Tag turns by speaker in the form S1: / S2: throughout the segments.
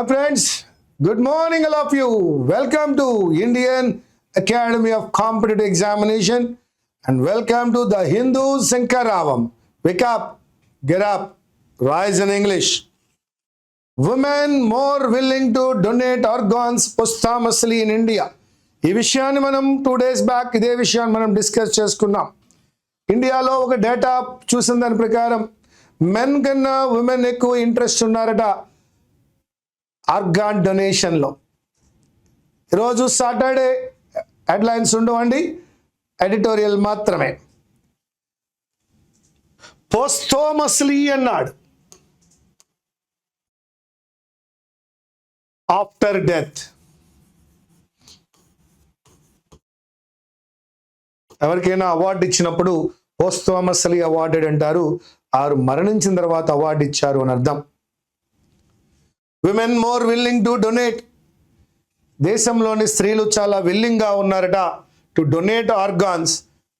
S1: Hi friends, good morning all of you. Welcome to Indian Academy of Competitive Examination and welcome to the Hindu Sankaravam. Wake up, get up, rise in English. Women more willing to donate organs posthumously in India. ఈ విషయాన్ని మనం 2 days back ఇదే విషయాన్ని మనం discuss చేసుకున్నాం. ఇండియాలో ఒక data చూసిన దాని ప్రకారం మెన్ కన్నా ఉమెన్ ఎక్కువ ఇంట్రెస్ట్ ఉన్నారట ఆర్గాన్ డొనేషన్లో. ఈరోజు సాటర్డే హెడ్లైన్స్ ఉండవండి, ఎడిటోరియల్ మాత్రమే. పోస్టోమస్లీ అన్నాడు, ఆఫ్టర్ డెత్. ఎవరికైనా అవార్డు ఇచ్చినప్పుడు పోస్టోమస్లీ అవార్డెడ్ అంటారు. వారు మరణించిన తర్వాత అవార్డు ఇచ్చారు అని అర్థం. Women more willing to donate. దేశంలోని స్త్రీలు చాలా విల్లింగ్గా ఉన్నారట టు డొనేట్ ఆర్గాన్స్,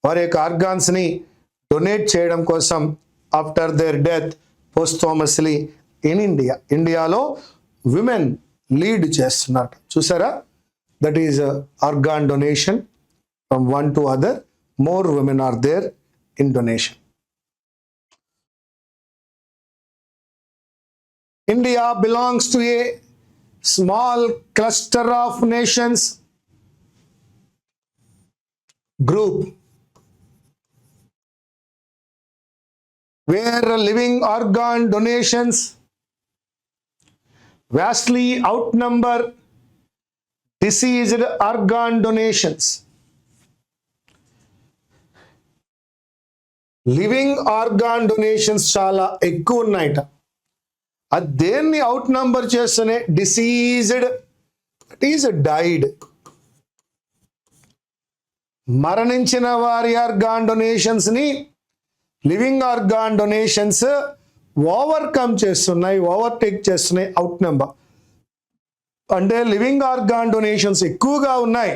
S1: వారి యొక్క ఆర్గాన్స్ని డొనేట్ చేయడం కోసం after their death posthumously in India. ఇండియాలో విమెన్ లీడ్ చేస్తున్నారట. చూసారా, that is organ donation from one to other. More women are there in donation. India belongs to a small cluster of nations group where living organ donations vastly outnumber deceased organ donations. Living organ donations చాలా ఎక్కువ ఉన్నాయట. అది దేన్ని outnumber చేస్తూనే deceased, that is died, మరణించిన వారి organ డొనేషన్స్ని living organ donations overcome చేస్తున్నాయి, ఓవర్టేక్ చేస్తున్నాయి. అవుట్ నెంబర్ అంటే లివింగ్ ఆర్గాన్ డొనేషన్స్ ఎక్కువగా ఉన్నాయి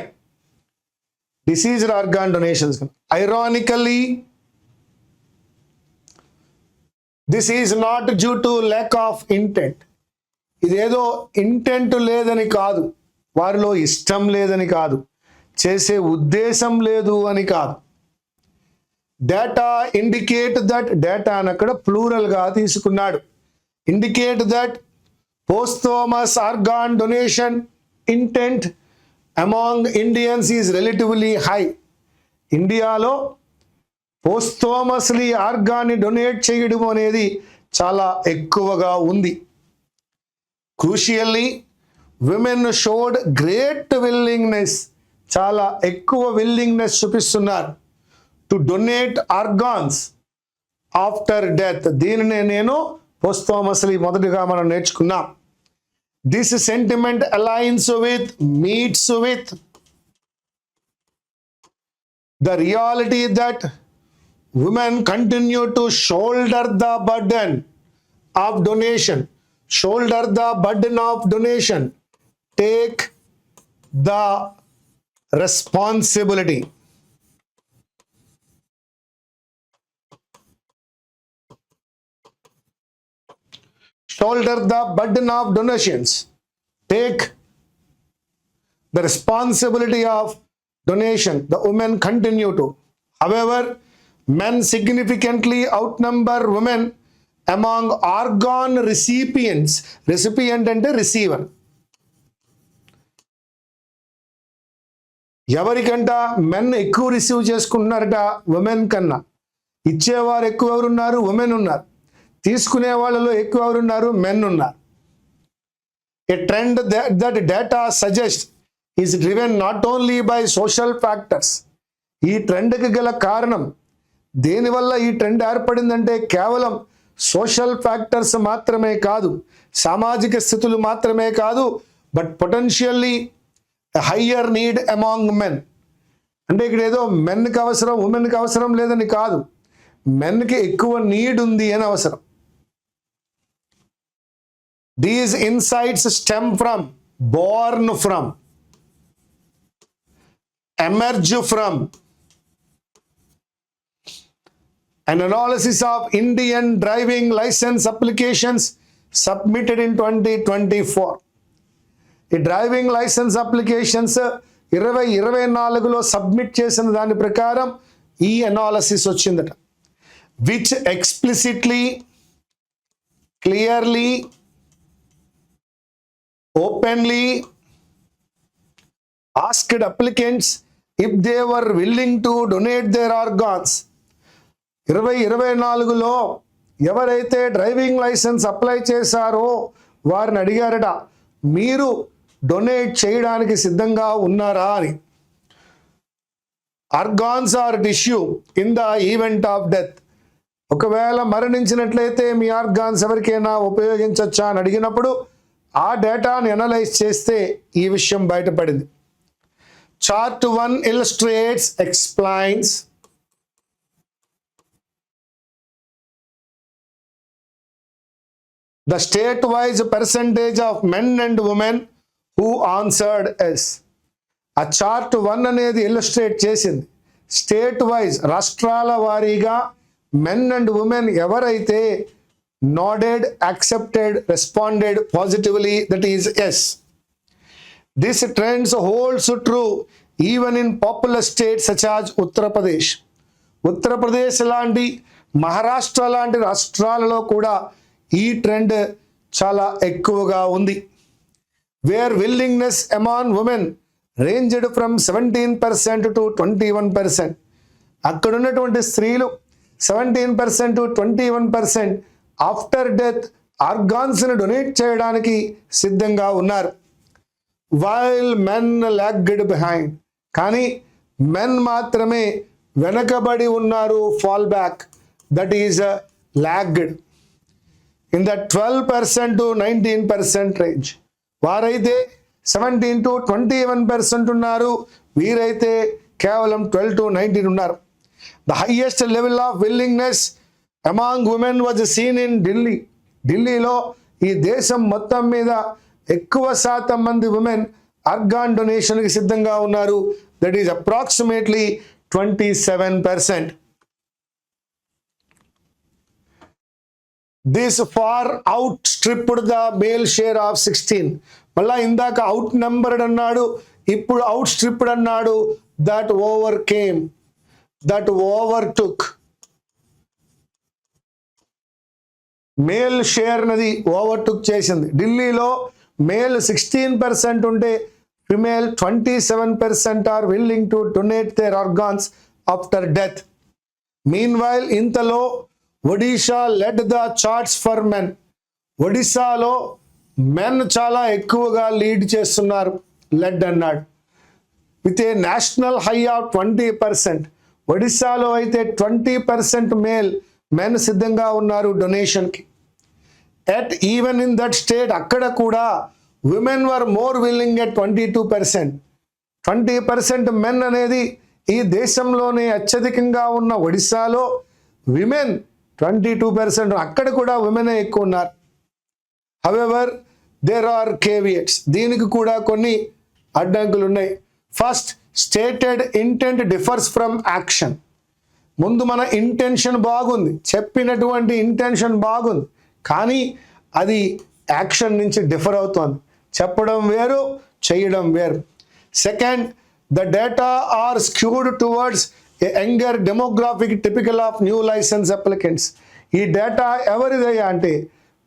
S1: deceased organ donations. Ironically this is not due to lack of intent. ఇదేదో ఇంటెంట్ లేదని కాదు, వారిలో ఇష్టం లేదని కాదు, చేసే ఉద్దేశం లేదు అని కాదు. డేటా ఇండికేట్ దట్, డేటా అని అక్కడ ప్లూరల్గా తీసుకున్నాడు. Indicate that posthumous organ donation intent among Indians is relatively high. ఇండియాలో పోస్టోమస్లీ ఆర్గాన్ని డొనేట్ చేయడం అనేది చాలా ఎక్కువగా ఉంది. Crucially women showed great willingness, చాలా ఎక్కువ విల్లింగ్నెస్ చూపిస్తున్నారు to donate organs after death. దీనినే నేను పోస్టోమస్లీ మొదటిగా మనం నేర్చుకున్నాం. This sentiment aligns with meets with the reality that women continue to shoulder the burden of donation. Shoulder the burden of donation. Take the responsibility. Shoulder the burden of donations. Take the responsibility of donation. The women continue to. However, men significantly outnumber women among organ recipients. Recipient అంటే receiver. ఎవరికంట men ఎక్కువ receive చేసుకుంటున్నారట women కన్నా. ఇచ్చేవారు ఎక్కువ ఎవరున్నారు? Women ఉన్నారు. తీసుకునే వాళ్ళలో ఎక్కువ ఎవరున్నారు? మెన్ ఉన్నారు. A trend that data suggests is driven not only by social factors. ఈ ట్రెండ్కి గల కారణం, దేనివల్ల ఈ ట్రెండ్ ఏర్పడిందంటే కేవలం సోషల్ ఫ్యాక్టర్స్ మాత్రమే కాదు, సామాజిక స్థితులు మాత్రమే కాదు, but potentially higher need among men. అంటే ఇక్కడ ఏదో మెన్కి అవసరం ఉమెన్కి అవసరం లేదని కాదు, మెన్కి ఎక్కువ నీడ్ ఉంది అని అవసరం. These insights stem from, Born from, emerge from an analysis of Indian driving license applications submitted in 2024. ఈ డ్రైవింగ్ లైసెన్స్ అప్లికేషన్స్ 2024లో సబ్మిట్ చేసిన దాని ప్రకారం ఈ అనాలిసిస్ వచ్చిందట, which explicitly, clearly, openly asked applicants if they were willing to donate their organs. 2024లో ఎవరైతే driving licence apply చేశారో వారిని అడిగారట, మీరు డొనేట్ చేయడానికి సిద్ధంగా ఉన్నారా అని. Organs are tissue in the event of death. ఒకవేళ మరణించినట్లయితే మీ ఆర్గాన్స్ ఎవరికైనా ఉపయోగించవచ్చా అని అడిగినప్పుడు ఆ డేటాని అనలైజ్ చేస్తే ఈ విషయం బయటపడింది. Chart 1 illustrates, explains the state-wise percentage of men and women who answered yes. ఆ చార్ట్ 1 అనేది ఇల్లుస్ట్రేట్ చేసింది స్టేట్ వైజ్, రాష్ట్రాల వారీగా మెన్ అండ్ ఉమెన్ ఎవరైతే nodded, accepted, responded positively, that is yes. This trend holds true even in populous states such as Uttar Pradesh. Uttar Pradesh లాంటి, మహారాష్ట్ర లాంటి రాష్ట్రాలలో కూడా ఈ ట్రెండ్ చాలా ఎక్కువగా ఉంది. Where willingness among women ranged from 17% to 21%. అక్కడ ఉన్నటువంటి స్త్రీలు 17% to 21% ఆఫ్టర్ డెత్ ఆర్గాన్స్ని డొనేట్ చేయడానికి సిద్ధంగా ఉన్నారు. While men logged behind. కానీ మెన్ మాత్రమే వెనకబడి ఉన్నారు, fall back, that is logged in the 12% to 19% range. వారైతే 17 to 21% ఉన్నారు, వీరైతే కేవలం 12 to 19 ఉన్నారు. The highest level of willingness among women was scene in Delhi. ఢిల్లీలో ఈ దేశం మొత్తం మీద ఎక్కువ శాతం మంది ఉమెన్ ఆర్గాన్ డొనేషన్కి సిద్ధంగా ఉన్నారు, that is approximately 27%. This far outstripped the male share of 16. మళ్ళా ఇందాక అవుట్ నెంబర్డ్ అన్నాడు, ఇప్పుడు అవుట్ స్ట్రిప్డ్ అన్నాడు. That overcame, that overtook. Male share నది ఓవర్ టుక్ చేసింది. ఢిల్లీలో మేల్ 16% ఉంటే female 27% are willing to donate their organs after death. Meanwhile ఇంతలో Odisha led the charts for men. ఒడిశాలో men చాలా ఎక్కువగా లీడ్ చేస్తున్నారు, లెడ్ అన్నాడు, with a national high of 20%. ఒడిశాలో అయితే 20% మెన్ సిద్ధంగా ఉన్నారు డొనేషన్కి. Yet even in that state, అక్కడ కూడా women were more willing at 22%. 20% men అనేది ఈ దేశంలోనే అత్యధికంగా ఉన్న ఒడిశాలో విమెన్ 22%, అక్కడ కూడా విమెనే ఎక్కువ ఉన్నారు. However there are caveats. దీనికి కూడా కొన్ని అడ్డంకులు ఉన్నాయి. First, stated intent differs from action. ముందు మన ఇంటెన్షన్ బాగుంది, చెప్పినటువంటి ఇంటెన్షన్ బాగుంది, కానీ అది యాక్షన్ నుంచి డిఫర్ అవుతోంది. చెప్పడం వేరు, చేయడం వేరు. Second, the data are skewed towards a younger demographic typical of new license applicants. ఈ డేటా ఎవరిదయ్యా అంటే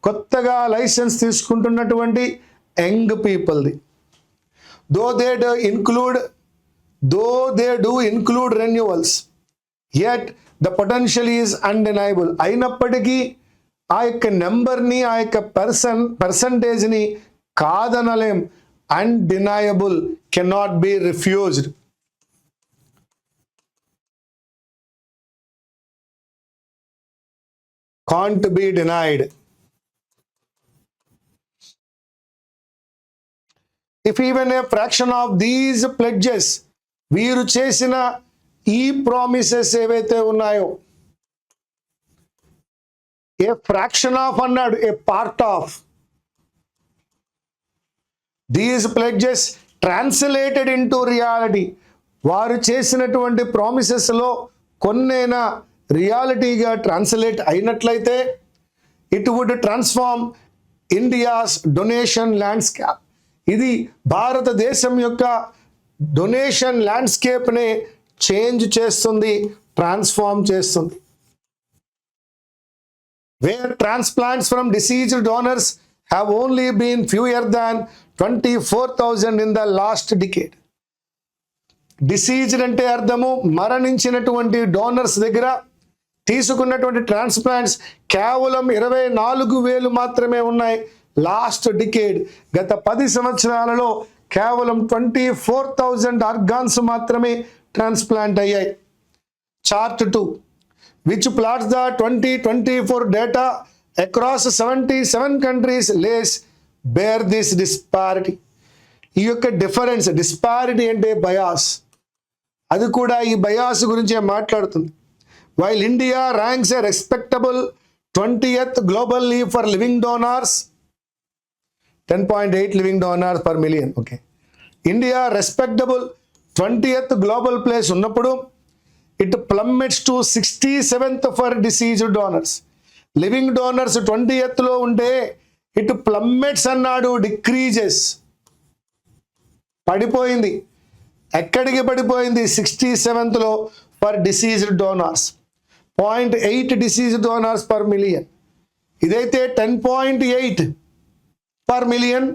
S1: కొత్తగా లైసెన్స్ తీసుకుంటున్నటువంటి యంగ్ పీపుల్ది. Though they do include renewals, yet the potential is undeniable. అయినప్పటికీ ఆ యొక్క నెంబర్ని, ఆ యొక్క పర్సంటేజ్ని కాదనలేం. Undeniable, cannot be refused. Can't be denied. If even a fraction of these pledges, వీరు చేసిన ఈ ప్రామిసెస్ ఏవైతే ఉన్నాయో, ఏ ఫ్రాక్షన్ ఆఫ్ అన్నాడు, a part of these pledges translated into reality. వారు చేసినటువంటి ప్రామిసెస్లో కొన్నైనా రియాలిటీగా ట్రాన్స్లేట్ అయినట్లయితే it would transform India's donation landscape. ఇది భారతదేశం యొక్క డొనేషన్ ల్యాండ్స్కేప్ని చేంజ్ చేస్తుంది, ట్రాన్స్ఫార్మ్ చేస్తుంది. Where transplants from deceased donors have only been fewer than 24,000 in the last decade. Deceased అంటే అర్థము మరణించినటువంటి డోనర్స్ దగ్గర తీసుకున్నటువంటి ట్రాన్స్ప్లాంట్స్ కేవలం 24,000 మాత్రమే ఉన్నాయి. లాస్ట్ డికేడ్, గత 10 సంవత్సరాలలో కేవలం 24,000 ఆర్గాన్స్ మాత్రమే ట్రాన్స్ప్లాంట్ అయ్యాయి. Chart 2 which plots the 2024 data across 77 countries lays bare this disparity. ఈ యొక్క డిఫరెన్స్, డిస్పారిటీ అంటే బయాస్, అది కూడా ఈ బయాస్ గురించే మాట్లాడుతుంది. While India ranks a respectable 20th globally for living donors, 10.8 living donors per million. Okay, India respectable 20th global place ఉన్నప్పుడు it plummets to 67th for deceased donors. Living donors 20th లో ఉంటే it ప్లమ్మెట్స్ అన్నాడు, decreases, పడిపోయింది. ఎక్కడికి పడిపోయింది? 67th లో for deceased donors, 0.8 deceased donors per million. ఇదైతే 10.8 per million,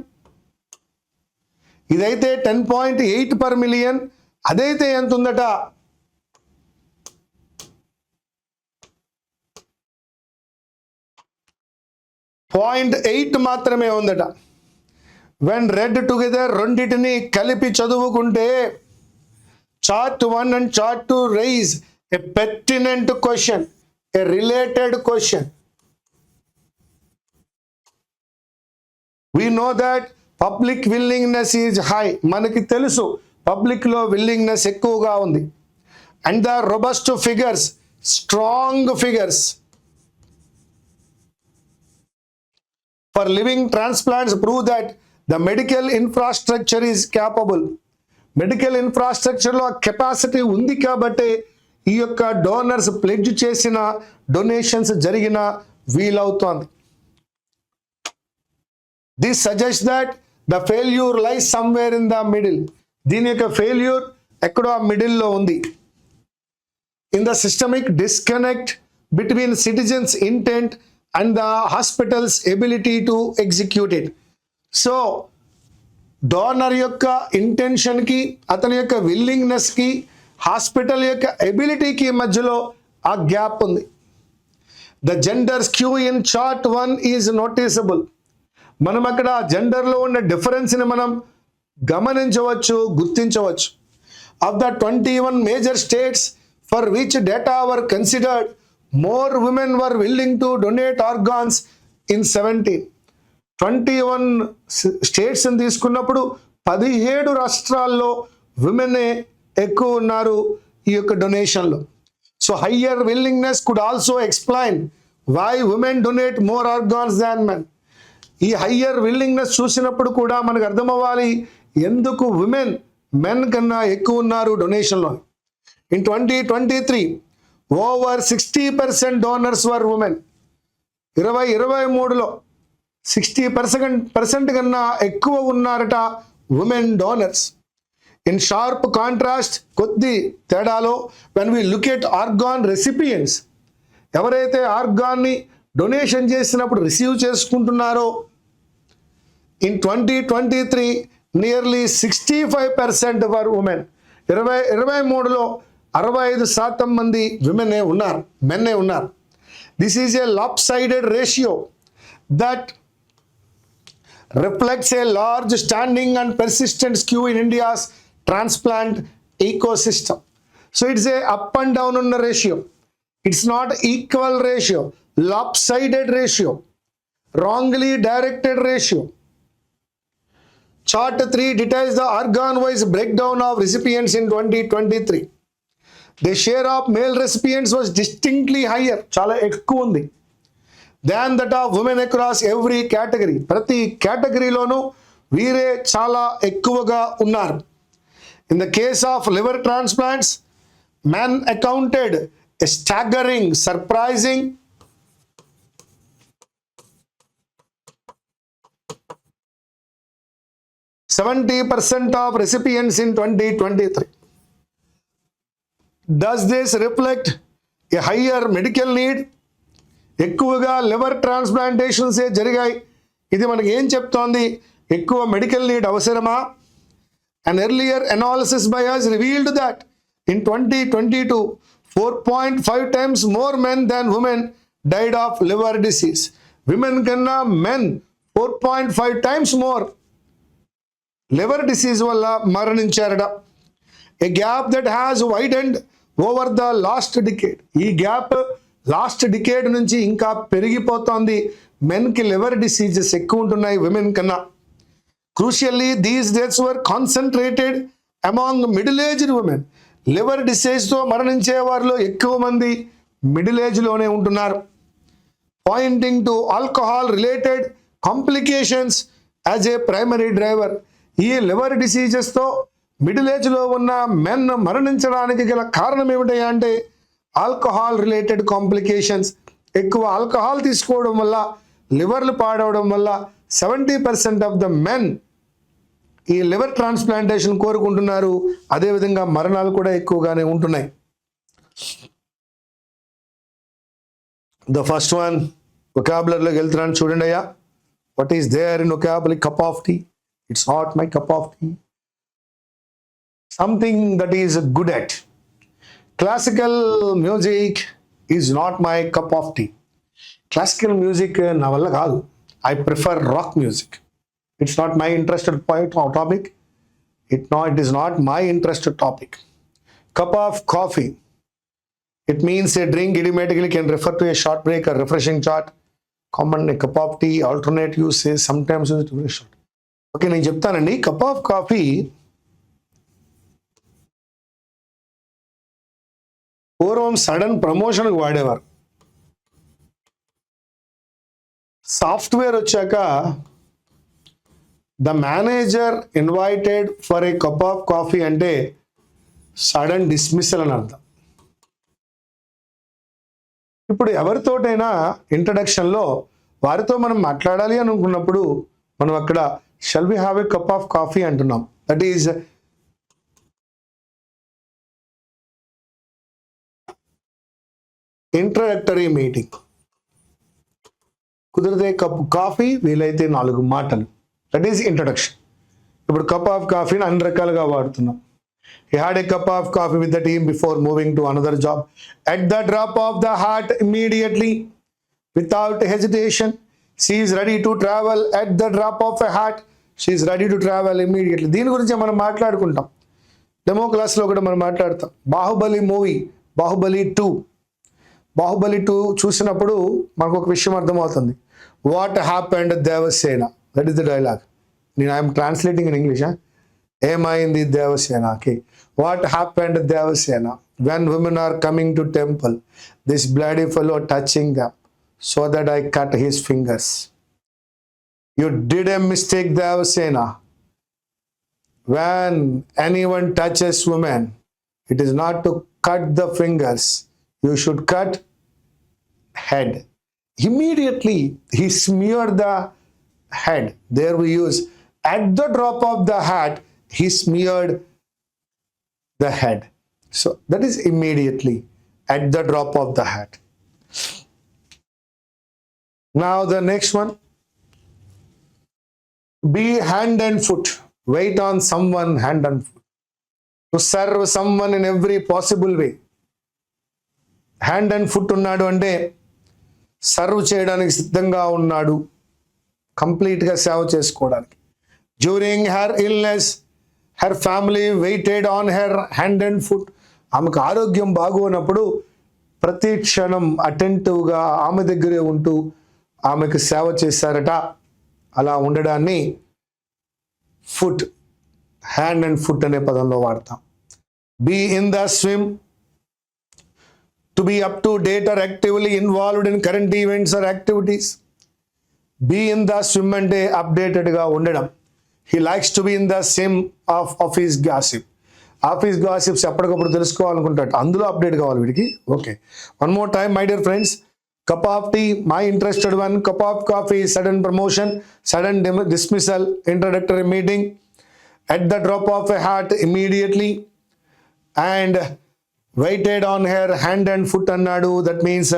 S1: ఇదైతే 10.8 పర్ మిలియన్. అదైతే ఎంత ఉందట? 0.8 మాత్రమే ఉందట. వెన్ రెడ్ టుగెదర్, రెండింటిని కలిపి చదువుకుంటే chart 1 and chart 2 raise a pertinent question, a related question. We know that public willingness is high. మనకి తెలుసు పబ్లిక్ లో విల్లింగ్నెస్ ఎక్కువగా ఉంది. And the robust figures, strong figures for living transplants prove that the medical infrastructure is capable. Medical ఇన్ఫ్రాస్ట్రక్చర్లో capacity ఉంది కాబట్టి ఈ యొక్క డోనర్స్ ప్లెడ్జ్ చేసిన డొనేషన్స్ జరిగిన వీలవుతోంది. This suggest that the failure lies somewhere in the middle. దీని యొక్క ఫెయిల్యూర్ ఎక్కడో ఆ మిడిల్లో ఉంది. In the systemic disconnect between citizens intent and the hospital's ability to execute it. So donor యొక్క ఇంటెన్షన్కి, అతని యొక్క విల్లింగ్నెస్కి, హాస్పిటల్ యొక్క ఎబిలిటీకి మధ్యలో ఆ గ్యాప్ ఉంది. The gender skew in chart 1 is noticeable. మనం అక్కడ జెండర్లో ఉన్న డిఫరెన్స్ని మనం గమనించవచ్చు, గుర్తించవచ్చు. Of the 21 major states for which data were considered, more women were willing to donate organs in 17. 21 states తీసుకున్నప్పుడు 17 రాష్ట్రాల్లో విమెనే ఎక్కువ ఉన్నారు ఈ యొక్క డొనేషన్లో. So higher willingness could also explain why women donate more organs than men. ఈ higher willingness చూసినప్పుడు కూడా మనకు అర్థమవ్వాలి ఎందుకు విమెన్ మెన్ కన్నా ఎక్కువ ఉన్నారు డొనేషన్లో. In 2023 over 60% donors were women. 2023లో 60% కన్నా ఎక్కువ ఉన్నారట women donors. In sharp contrast, కొద్ది తేడాలో, when we look at organ recipients, ఎవరైతే ఆర్గాన్ని డొనేషన్ చేసినప్పుడు రిసీవ్ చేసుకుంటున్నారో, ఇన్ 2023 నియర్లీ 65% వర్ ఉమెన్. 2023లో 65% మంది విమెనే ఉన్నారు, మెన్నే ఉన్నారు. This is a lopsided ratio that reflects a large standing and persistent skew in India's transplant ecosystem. So it's a up and down ఉన్న ratio. It's not equal ratio, lopsided ratio, wrongly directed ratio. Chart 3 details the organ-wise breakdown of recipients in 2023. The share of male recipients was distinctly higher, చాలా ఎక్కువ ఉంది, than that of women across every category. ప్రతి కేటగిరీలోనూ వీరే చాలా ఎక్కువగా ఉన్నారు. In the case of liver transplants, men accounted a staggering, surprising 70% of recipients in 2023. Does this reflect a higher medical need? ఎక్కువగా liver ట్రాన్స్ప్లాంటేషన్సే జరిగాయి. ఇది మనకి ఏం చెప్తోంది? ఎక్కువ మెడికల్ నీడ్ అవసరమా? An earlier analysis by us revealed that in 2022, 4.5 times more men than women died of liver disease. Women కన్నా men 4.5 times more liver disease వల్ల మరణించారట. A gap that has widened over the last decade. ఈ gap last decade నుంచి ఇంకా పెరిగిపోతోంది. మెన్కి liver diseases ఎక్కువ ఉంటున్నాయి women కన్నా. Crucially, these deaths were concentrated among middle-aged women. Liver డిసీజ్తో మరణించే వారిలో ఎక్కువ మంది మిడిల్ ఏజ్లోనే ఉంటున్నారు. Pointing to alcohol-related complications as a primary driver. ఈ లివర్ డిసీజెస్తో మిడిల్ ఏజ్లో ఉన్న మెన్ మరణించడానికి గల కారణం ఏమిటి అంటే ఆల్కహాల్ రిలేటెడ్ కాంప్లికేషన్స్. ఎక్కువ ఆల్కహాల్ తీసుకోవడం వల్ల లివర్లు పాడవడం వల్ల 70% ఆఫ్ ద మెన్ ఈ లివర్ ట్రాన్స్ప్లాంటేషన్ కోరుకుంటున్నారు. అదేవిధంగా మరణాలు కూడా ఎక్కువగానే ఉంటున్నాయి. ద ఫస్ట్ వన్ వొకాబులరీలోకి వెళ్తున్నాను చూడండి అయ్యా. What is there in vocabulary? Cup of tea. It's not my cup of tea. Something that is good at. Classical music is not my cup of tea. Classical music నా వల్ల కాదు. I prefer rock music. It's not my interested topic. It is not my interested topic. Cup of coffee. It means a drink. Idiomatically can refer to a short break or refreshing chat. Common a cup of tea. Alternate use is sometimes use it very short. Okay, నేను చెప్తానండి. Cup of coffee పూర్వం sudden ప్రమోషన్కి వాడేవారు. Software వచ్చాక the manager invited for a cup of coffee అంటే sudden dismissal అని అర్థం. ఇప్పుడు ఎవరితోటైనా ఇంట్రడక్షన్లో వారితో మనం మాట్లాడాలి అనుకున్నప్పుడు మనం అక్కడ shall we have a cup of coffee అంటున్నాం. That is introductory meeting. కుదిరితే కప్ కాఫీ, వీలైతే 4 మాటలు. That is introduction. ఇప్పుడు కప్ ఆఫ్ కాఫీని అన్ని రకాలుగా వాడుతున్నాం. He had a cup of coffee with the team before moving to another job. At the drop of the hat, immediately, without hesitation, she is ready to travel. At the drop of a hat, she is ready to travel immediately. దీని గురించి మనం మాట్లాడుకుంటాం. Demo క్లాస్లో కూడా మనం మాట్లాడతాం. Baahubali movie, Baahubali 2 చూసినప్పుడు మనకు ఒక విషయం అర్థమవుతుంది. What happened Devasena, that is the dialogue. I'm translating in English. ఏమైంది దేవసేనకి? What happened Devasena when women are coming to temple, this bloody fellow touching them so that I cut his fingers. You did a mistake Devasena. When anyone touches women, it is not to cut the fingers, you should cut head. Immediately he smeared the head. There we use at the drop of the hat, he smeared the head. So that is immediately, at the drop of the hat. Now the next one, be hand and foot. Wait on someone hand and foot. To serve someone in every possible way. Hand and foot ఉన్నాడు అంటే serve చేయడానికి సిద్ధంగా ఉన్నాడు, కంప్లీట్గా సేవ చేసుకోవడానికి. During her illness her family waited on her hand and foot. ఆమెకు ఆరోగ్యం బాగోనప్పుడు ప్రతి క్షణం అటెంటివ్గా ఆమె దగ్గరే ఉంటూ ఆమెకు సేవ చేశారట. అలా ఉండడాన్ని ఫుట్, హ్యాండ్ అండ్ ఫుట్ అనే పదంలో వాడతాం. Be in the swim. To be up to date or actively involved in current events or activities. Be in the swim అంటే అప్డేటెడ్గా ఉండడం. He likes to be in the swim of office gossip. Office gossips ఎప్పటికప్పుడు తెలుసుకోవాలనుకుంటాడు, అందులో update కావాలి వీడికి. Okay, one more time my dear friends. Cup of tea, my interested one. Cup of coffee, sudden promotion, sudden dismissal, introductory meeting. at the drop of a hat immediately and waited on her hand and foot annadu. That means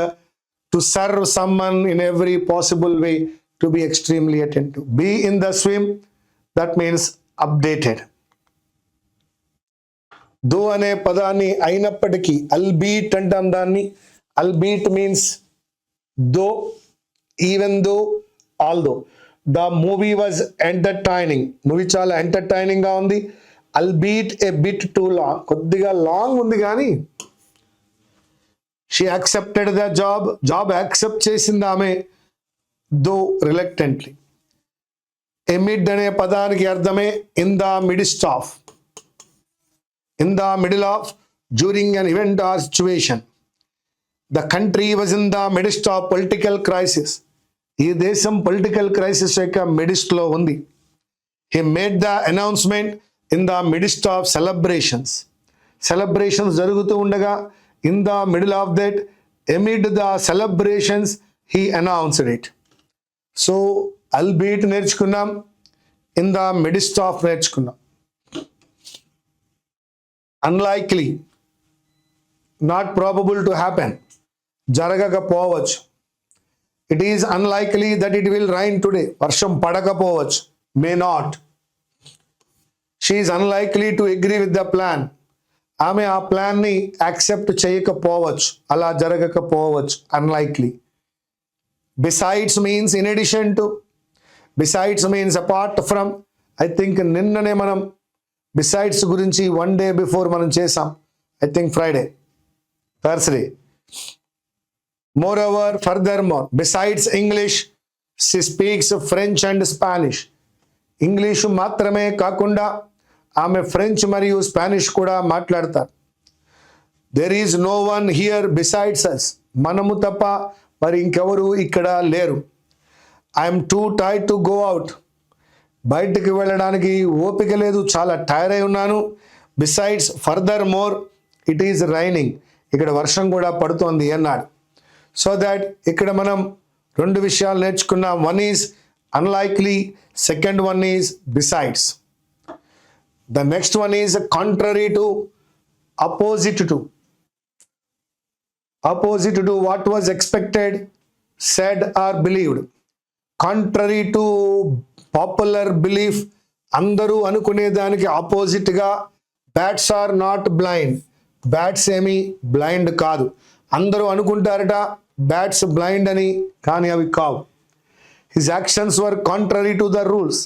S1: to serve someone in every possible way, to be extremely attentive. Be in the swim, that means updated. దో అనే పదాన్ని అయినప్పటికీ albeit అంటాం దాన్ని. albeit means though, even though, although. The movie was entertaining. Movie చాలా entertaining గా ఉంది. albeit a bit too long. కొద్దిగా long ఉంది కానీ she accepted the job accept చేసింది ఆమె, though reluctantly. amid అనే పదానికి అర్థమే in the midst of, in the middle of, during an event or situation. The country was in the midst of political crisis. ఈ దేశం political crisis యొక్క midst లో ఉంది. He made the announcement in the midst of celebrations. Celebrations జరుగుతూ ఉండగా in the middle of that, amid the celebrations, he announced it. So albeit నేర్చుకున్నాం, in the midst of నేర్చుకున్నాం. Unlikely, not probable to happen, జరగకపోవచ్చు. It is unlikely that it will rain today. వర్షం పడకపోవచ్చు, may not. She is unlikely to agree with the plan. ఆమె ఆ plan ని accept చేయకపోవచ్చు, అలా జరగకపోవచ్చు. Unlikely. Besides means in addition to, besides means apart from. I think నిన్ననే మనం besides గురించి 1 day బిఫోర్ మనం చేసాం. I think Friday, Thursday. Moreover, furthermore, besides English, she speaks French and Spanish. English మాత్రమే కాకుండా ఆమె ఫ్రెంచ్ మరియు స్పానిష్ కూడా మాట్లాడతారు. There is no one here besides us. మనము తప్ప మరి ఇంకెవరు ఇక్కడ లేరు. I'm too tired to go out. బయటికి వెళ్ళడానికి ఓపిక లేదు, చాలా టైర్ అయి ఉన్నాను. Besides, further more, it is raining. ఇక్కడ వర్షం కూడా పడుతోంది అన్నాడు. సో దాట్ ఇక్కడ మనం 2 విషయాలు నేర్చుకున్నాం. One is unlikely, second one is besides. The next one is contrary to, opposite to. Opposite to what was expected, said or believed. Contrary to popular belief, అందరూ అనుకునే దానికి ఆపోజిట్గా. Bats are not blind. Bats ఏమీ blind కాదు. అందరూ అనుకుంటారట bats blind అని, కానీ అవి కావు. His actions were contrary to the rules.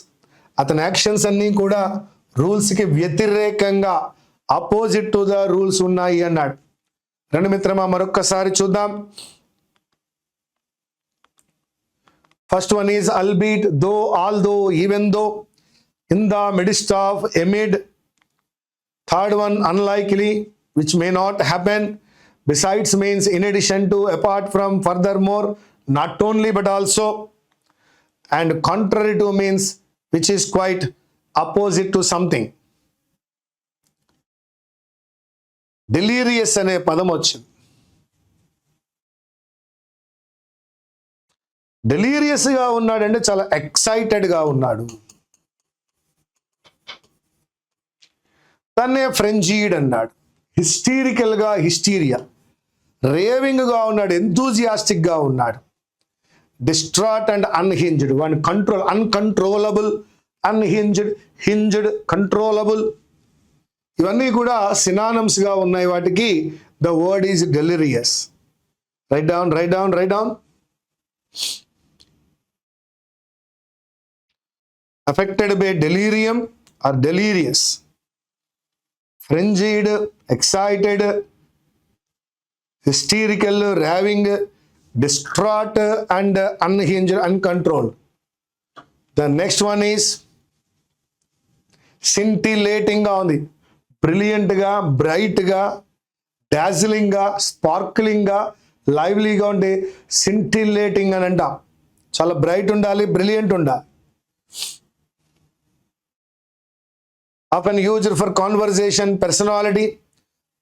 S1: అతని యాక్షన్స్ అన్నీ కూడా రూల్స్కి వ్యతిరేకంగా, అపోజిట్ టు ద రూల్స్ ఉన్నాయి అన్నాడు. రండి మిత్రమా మరొక్కసారి చూద్దాం. First one is albeit, though, although, even though, in the midst of, amid. Third one, unlikely, which may not happen. Besides means in addition to, apart from, furthermore, not only but also. And contrary to means which is quite opposite to something. Delirious అనే పదం వచ్చింది. డెలీరియస్గా ఉన్నాడంటే చాలా ఎక్సైటెడ్గా ఉన్నాడు. తన్నే ఫ్రెంజీడ్ అన్నాడు. హిస్టీరికల్గా, hysteria. రేవింగ్గా ఉన్నాడు, ఎంతూజియాస్టిక్గా ఉన్నాడు. Distraught and unhinged. One control, uncontrollable, unhinged, hinged, controllable. ఇవన్నీ కూడా సినానమ్స్గా ఉన్నాయి వాటికి. The word is delirious. Write down, write down, write down. affected by delirium or delirious. Frenzied, excited, hysterical, raving, distraught and unhinged, uncontrolled. The next one is scintillating గా ఉంది. Brilliant గా, bright గా, dazzling గా, sparkling గా, లైవ్లీగా ఉంటే scintillating అని అంటాం. చాలా బ్రైట్ ఉండాలి, బ్రిలియంట్ ఉండాలి. Often used for conversation, personality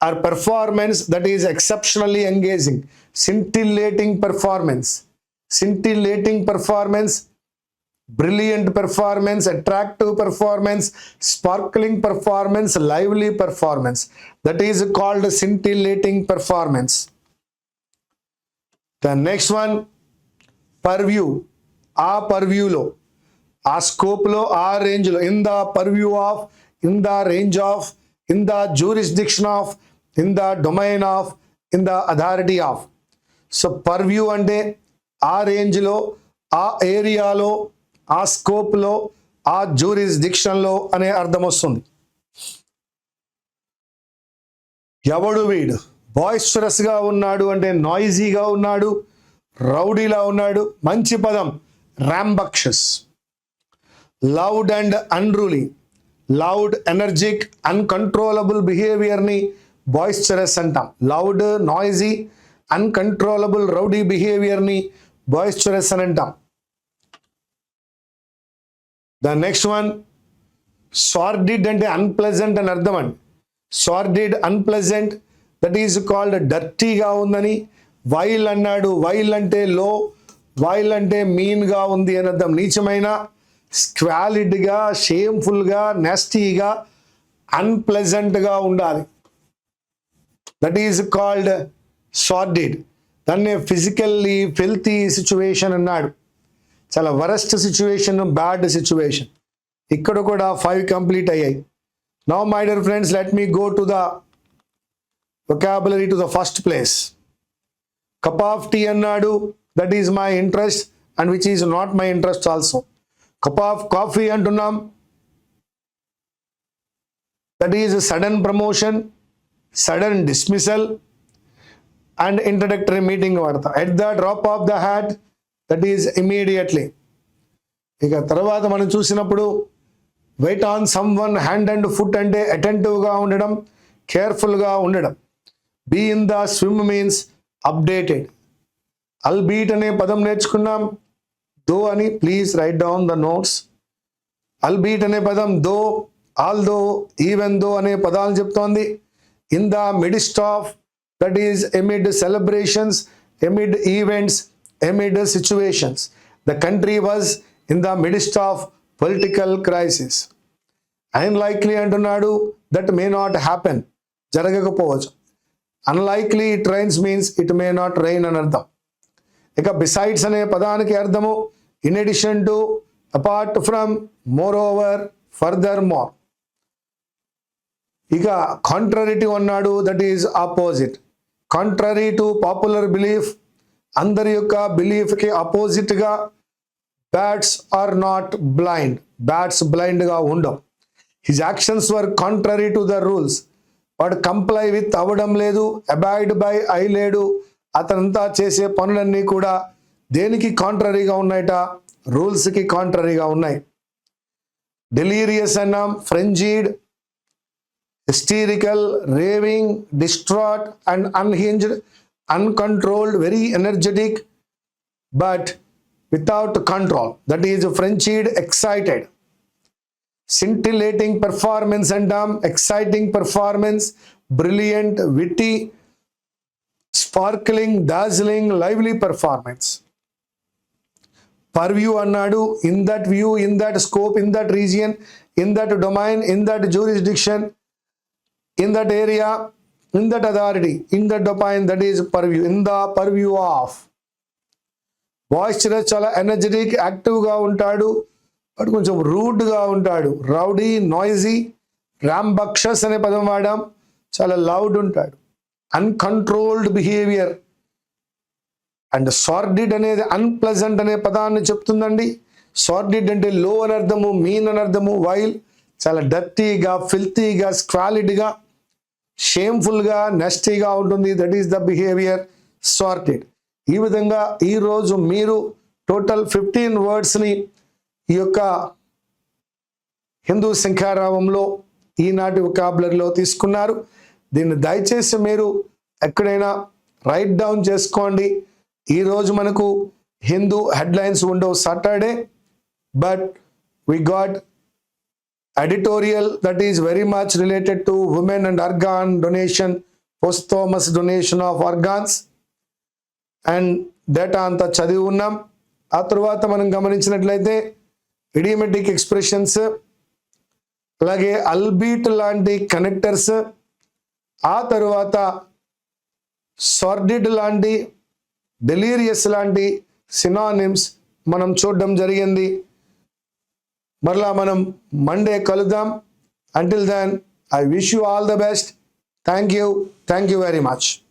S1: or performance that is exceptionally engaging. Scintillating performance. Scintillating performance, brilliant performance, attractive performance, sparkling performance, lively performance. That is called scintillating performance. The next one, purview. ఆ పర్వ్యూలో, ఆ స్కోప్లో, ఆ రేంజ్లో, in the purview of, in the range of, in the jurisdiction of, in the domain of, in the authority of. So purview అంటే ఆ రేంజ్లో, ఆ ఏరియాలో, ఆ స్కోప్లో, ఆ జ్యూరిస్డిక్షన్లో అనే అర్థం వస్తుంది. ఎవడు వీడు బాయిస్టరస్గా ఉన్నాడు అంటే నాయిజీగా ఉన్నాడు, రౌడీలా ఉన్నాడు. మంచి పదం రాంబక్షస్. Loud and unruly, loud, energetic, uncontrollable బిహేవియర్ని బాయిస్టరస్ అంటాం. లౌడ్, నాయిజీ, అన్కంట్రోలబుల్, రౌడీ బిహేవియర్ని బాయిస్టరస్ అని అంటాం. ద నెక్స్ట్ వన్, సార్డిడ్ అంటే అన్ప్లెజెంట్ అని అర్థం అండి. సార్డిడ్, అన్ప్లెజెంట్, దట్ ఈజ్ కాల్డ్ డర్టీగా ఉందని. వైల్ అన్నాడు, వైల్ అంటే లో, వైల్ అంటే మీన్గా ఉంది అని అర్థం. నీచమైన, స్క్వాలిడ్గా, షేమ్ఫుల్గా, నెస్టీగా, అన్ప్లెజెంట్గా ఉండాలి. That is called sordid. దాన్నే ఫిజికల్లీ ఫిల్తీ సిచ్యువేషన్ అన్నాడు. చాలా వరస్ట్ సిచ్యువేషన్, బ్యాడ్ సిచ్యువేషన్. ఇక్కడ కూడా 5 కంప్లీట్ అయ్యాయి. Now my dear friends, let me go to the vocabulary to the first place. Cup of tea అన్నాడు, that is my interest and which is not my interest also. Cup of coffee అంటున్నాం, that is sudden promotion, sudden dismissal and introductory meeting వాడతాం. At the drop of the hat, that is immediately. ఇక తర్వాత మనం చూసినప్పుడు wait on someone, hand and foot అంటే అటెంటివ్గా ఉండడం, కేర్ఫుల్గా ఉండడం. Be in the swim means updated. Albeit అనే పదం నేర్చుకున్నాం. దో అని, please right down the notes. albeit అనే పదం దో, ఆల్దో, ఈవెన్ దో అనే పదాలు చెప్తోంది. In the midst of, that is amid celebrations, amid events, amid situations. The country was in the midst of political crisis. Unlikely అంటున్నాడు, that may not happen, జరగకపోవచ్చు. Unlikely it rains means it may not rain అని అర్థం. ఇక besides అనే పదానికి అర్థము in addition to, apart from, moreover, furthermore. ఇక contrary అన్నాడు, that is opposite. Contrary to popular belief, అందరి యొక్క బిలీఫ్కి అపోజిట్గా. Bats are not blind, bats బ్లైండ్గా ఉండవు. His actions were contrary to the rules, వాడు కంప్లై విత్ అవ్వడం లేదు, అబాయిడ్ బై అయ్యలేడు. అతనంతా చేసే పనులన్నీ కూడా దేనికి కాంట్రరీగా ఉన్నాయట? రూల్స్కి కాంట్రరీగా ఉన్నాయి. డెలీరియస్ అన్నాం, ఫ్రెంజీడ్, hysterical, raving, distraught and unhinged, uncontrolled, very energetic but without control. That is frenzied, excited. Scintillating performance అంటాం, exciting performance, brilliant, witty, sparkling, dazzling, lively performance. Purview అన్నాడు, in that view, in that scope, in that region, in that domain, in that jurisdiction, in that area, in that authority, in that domain, that is purview. In the purview of. బాయిస్టరస్ చాలా energetic, యాక్టివ్గా ఉంటాడు, but కొంచెం రూడ్గా ఉంటాడు. Rowdy, noisy. రాంబక్షస్ అనే పదం వాడాం, చాలా loud ఉంటాడు. Uncontrolled behaviour. And సార్డిడ్ అనేది అన్ప్లెజెంట్ అనే పదాన్ని చెప్తుందండి. సార్డిడ్ అంటే లో అని అర్థము, మీన్ అని అర్థము. వైల్ చాలా డర్టీగా, ఫిల్తీగా, స్క్వాలిడ్గా, షేమ్ఫుల్గా, నెస్టీగా ఉంటుంది. That is the behaviour sorted. ఈ విధంగా ఈరోజు మీరు టోటల్ 15 వర్డ్స్ని ఈ యొక్క హిందూ సంఖ్యారావంలో ఈనాటి వొకాబులరీలో తీసుకున్నారు. దీన్ని దయచేసి మీరు ఎక్కడైనా రైట్ డౌన్ చేసుకోండి. ఈరోజు మనకు హిందూ హెడ్లైన్స్ ఉండవు Saturday, but we got editorial that is very much related to women and organ donation, posthumous donation of organs, and data అంతా చదివి ఉన్నాం. ఆ తర్వాత మనం గమనించినట్లయితే ఇడియమెటిక్ ఎక్స్ప్రెషన్స్, అలాగే అల్బీట్ లాంటి కనెక్టర్స్, ఆ తరువాత సార్డిడ్ లాంటి, డెలీరియస్ లాంటి సినానిమ్స్ మనం చూడడం జరిగింది. మరలా మనం మండే కలుద్దాం. Until then I wish you all the best. Thank you very much.